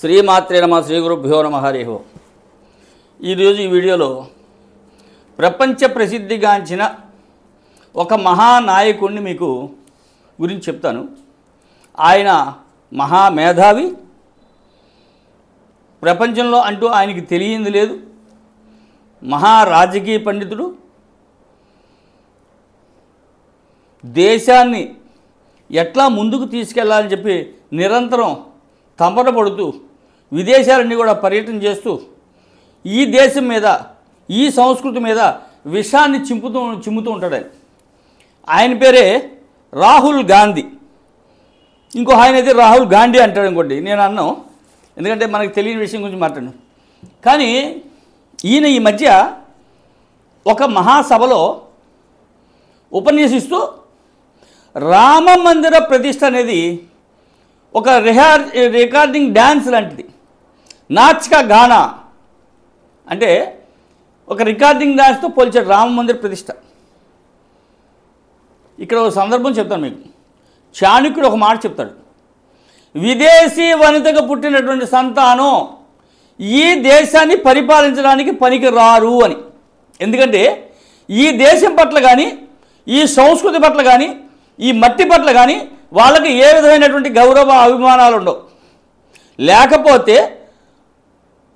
శ్రీమాత్రే నమః శ్రీ గురుభ్యో నమః హరి ఓం. ఈరోజు ఈ వీడియోలో ప్రపంచ ప్రసిద్ధిగాంచిన ఒక మహానాయకుడిని మీకు గురించి చెప్తాను. ఆయన మహామేధావి, ప్రపంచంలో అంటూ ఆయనకి తెలియంది లేదు, మహారాజకీయ పండితుడు, దేశాన్ని ఎట్లా ముందుకు తీసుకెళ్లాలని చెప్పి నిరంతరం తంపన పడుతూ విదేశాలన్నీ కూడా పర్యటన చేస్తూ ఈ దేశం మీద, ఈ సంస్కృతి మీద విషాన్ని చిమ్ముతూ ఉంటాడు. ఆయన పేరే రాహుల్ గాంధీ. ఇంకో ఆయన అయితే రాహుల్ గాంధీ అంటాడు ఇంకోటి. నేను అన్నాను ఎందుకంటే మనకు తెలియని విషయం గురించి మాట్లాడాను. కానీ ఈయన ఈ మధ్య ఒక మహాసభలో ఉపన్యసిస్తూ రామ మందిర ప్రతిష్ఠ అనేది ఒక రికార్డింగ్ డ్యాన్స్ లాంటిది, నాచ్ కా గానా అంటే ఒక రికార్డింగ్ డ్యాన్స్తో పోల్చాడు రామ మందిర ప్రతిష్ఠ. ఇక్కడ ఒక సందర్భం చెప్తాను మీకు. చాణక్యుడు ఒక మాట చెప్తాడు, విదేశీ వనితగా పుట్టినటువంటి సంతానం ఈ దేశాన్ని పరిపాలించడానికి పనికి రారు అని. ఎందుకంటే ఈ దేశం పట్ల కానీ, ఈ సంస్కృతి పట్ల కానీ, ఈ మట్టి పట్ల కానీ వాళ్ళకి ఏ విధమైనటువంటి గౌరవ అభిమానాలు ఉండవు. లేకపోతే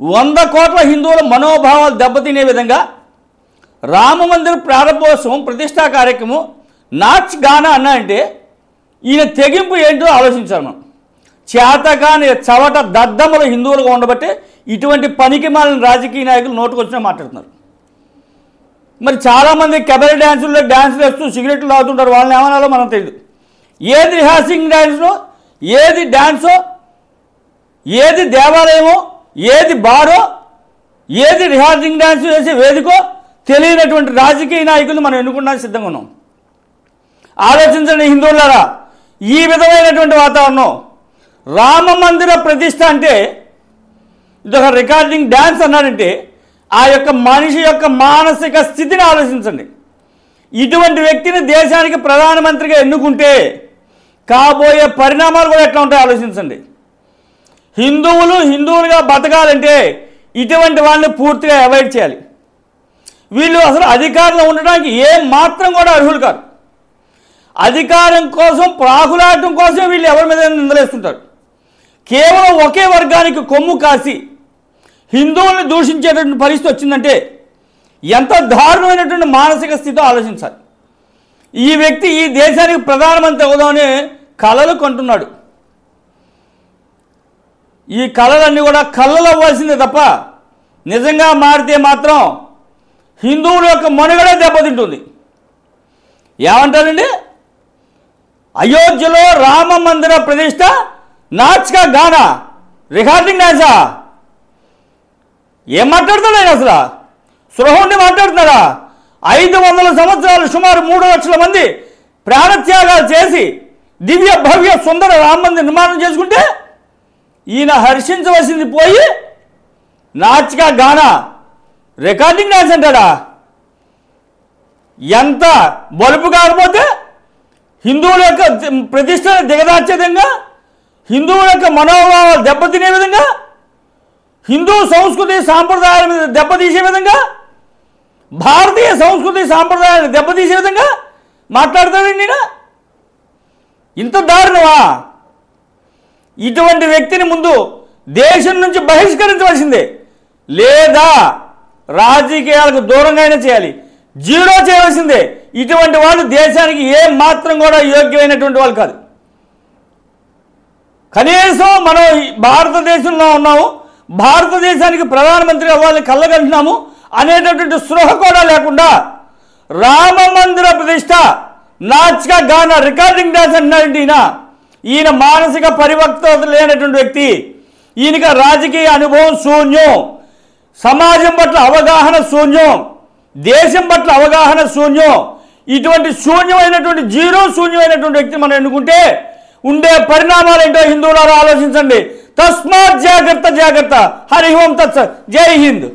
100 కోట్ల హిందువుల మనోభావాలు దెబ్బతినే విధంగా రామ మందిర ప్రారంభోత్సవం ప్రతిష్టా కార్యక్రమం నాచ్ గానా అన్నా అంటే ఈయన తెగింపు ఏంటో ఆలోచించాలి మనం. చేతకాని చవట దద్దమ్మలు హిందువులుగా ఉండబట్టే ఇటువంటి పనికి మాలిన రాజకీయ నాయకులు నోటుకొచ్చినా మాట్లాడుతున్నారు. మరి చాలామంది కబడ్డీ డ్యాన్సుల్లో డ్యాన్సులు వేస్తూ సిగరెట్లు తాగుతుంటారు, వాళ్ళని ఏమనాలో మనం తెలియదు. ఏది రిహార్సింగ్ డ్యాన్సో, ఏది డ్యాన్సో, ఏది దేవాలయమో, ఏది బారో, ఏది రిహార్సింగ్ డ్యాన్స్ వేసే వేదికో తెలియనటువంటి రాజకీయ నాయకులు మనం ఎన్నుకోవడానికి సిద్ధంగా ఉన్నాం. ఆలోచించండి హిందువులారా, ఈ విధమైనటువంటి వాతావరణం రామ మందిర ప్రతిష్ఠ అంటే ఇదొక రికార్డింగ్ డ్యాన్స్ అన్నాడంటే ఆ యొక్క మనిషి యొక్క మానసిక స్థితిని ఆలోచించండి. ఇటువంటి వ్యక్తిని దేశానికి ప్రధానమంత్రిగా ఎన్నుకుంటే కాబోయే పరిణామాలు కూడా ఎట్లా ఉంటాయో ఆలోచించండి. హిందువులుగా బతకాలంటే ఇటువంటి వాళ్ళని పూర్తిగా అవాయిడ్ చేయాలి. వీళ్ళు అసలు అధికారంలో ఉండడానికి ఏ మాత్రం కూడా అర్హులు కాదు. అధికారం కోసం, ప్రాకులాటం కోసం వీళ్ళు ఎవరి మీద నిందలేస్తుంటారు. కేవలం ఒకే వర్గానికి కొమ్ము కాసి హిందువుల్ని దూషించేటటువంటి పరిస్థితి వచ్చిందంటే ఎంత దారుణమైనటువంటి మానసిక స్థితితో ఆలోచించాలి. ఈ వ్యక్తి ఈ దేశానికి ప్రధానమంత్రి అవుదామని కలలు కంటున్నాడు. ఈ కళలన్నీ కూడా కళ్ళలు అవ్వాల్సిందే తప్ప నిజంగా మారితే మాత్రం హిందువుల యొక్క మనుగడే దెబ్బతింటుంది. ఏమంటారండి, అయోధ్యలో రామ మందిర ప్రతిష్ఠ నాచ్ కా గానా రికార్డింగ్ డాన్సా? ఏం మాట్లాడుతాడు ఆయన? అసలు స్పృహ ఉండి మాట్లాడుతున్నాడా? 500 సంవత్సరాలు సుమారు 3 లక్షల మంది ప్రాణత్యాగాలు చేసి దివ్య భవ్య సుందర రామ మందిర నిర్మాణం చేసుకుంటే ఈయన హర్షించవలసింది పోయి నాచ్ కా గానా రికార్డింగ్ డాన్స్ అంటాడా? ఎంత బలుపు కాకపోతే హిందువుల యొక్క ప్రతిష్టను దిగదార్చే విధంగా, హిందువుల యొక్క మనోభావాలు దెబ్బతినే విధంగా, హిందూ సంస్కృతి సాంప్రదాయాల మీద దెబ్బతీసే విధంగా, భారతీయ సంస్కృతి సాంప్రదాయాలను దెబ్బతీసే విధంగా మాట్లాడతాడండి నేను. ఇంత దారుణమా? ఇటువంటి వ్యక్తిని ముందు దేశం నుంచి బహిష్కరించవలసిందే, లేదా రాజకీయాలకు దూరంగా అయినా చేయాలి, జీరో చేయవలసిందే. ఇటువంటి వాళ్ళు దేశానికి ఏ మాత్రం కూడా యోగ్యమైనటువంటి వాళ్ళు కాదు. కనీసం మనం భారతదేశంలో ఉన్నాము, భారతదేశానికి ప్రధానమంత్రి అవ్వాలని కళ్ళగంటున్నాము అనేటటువంటి స్పృహ కూడా లేకుండా రామ మందిర ప్రతిష్ఠ నాచ్ కా గానా రికార్డింగ్ డాన్స్ అన్నాడండి. ఈయన మానసిక పరిపక్వత లేనటువంటి వ్యక్తి. ఈయనకి రాజకీయ అనుభవం శూన్యం, సమాజం పట్ల అవగాహన శూన్యం, దేశం పట్ల అవగాహన శూన్యం. ఇటువంటి శూన్యమైనటువంటి వ్యక్తిని మనం ఎన్నుకుంటే ఉండే పరిణామాలు ఏంటో హిందువులారా ఆలోచించండి. తస్మాత్ జాగ్రత్త. హరి ఓం తత్సత్. జై హింద్.